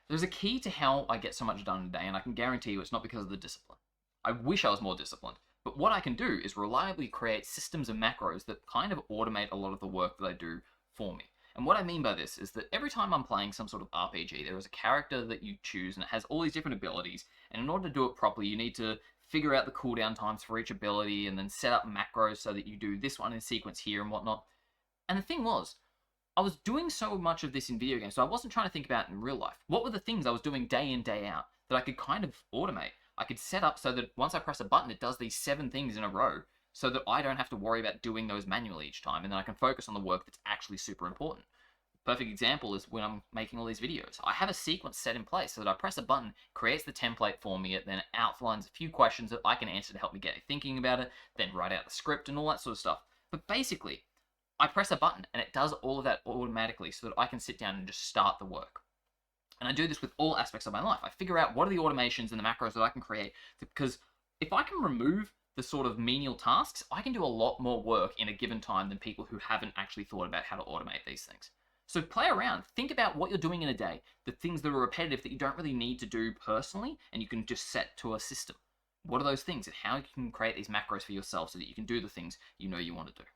There's a key to how I get so much done in a day, and I can guarantee you it's not because of the discipline. I wish I was more disciplined, but what I can do is reliably create systems of macros that kind of automate a lot of the work that I do for me. And what I mean by this is that every time I'm playing some sort of RPG, there is a character that you choose and it has all these different abilities, and in order to do it properly, you need to figure out the cooldown times for each ability and then set up macros so that you do this one in sequence here and whatnot. And the thing was, I was doing so much of this in video games, so I wasn't trying to think about it in real life. What were the things I was doing day in, day out that I could kind of automate? I could set up so that once I press a button, it does these 7 things in a row so that I don't have to worry about doing those manually each time, and then I can focus on the work that's actually super important. Perfect example is when I'm making all these videos. I have a sequence set in place so that I press a button, creates the template for me, it then outlines a few questions that I can answer to help me get thinking about it, then write out the script and all that sort of stuff. But basically, I press a button and it does all of that automatically so that I can sit down and just start the work. And I do this with all aspects of my life. I figure out what are the automations and the macros that I can create because if I can remove the sort of menial tasks, I can do a lot more work in a given time than people who haven't actually thought about how to automate these things. So play around. Think about what you're doing in a day, the things that are repetitive that you don't really need to do personally, and you can just set to a system. What are those things and how you can create these macros for yourself so that you can do the things you know you want to do.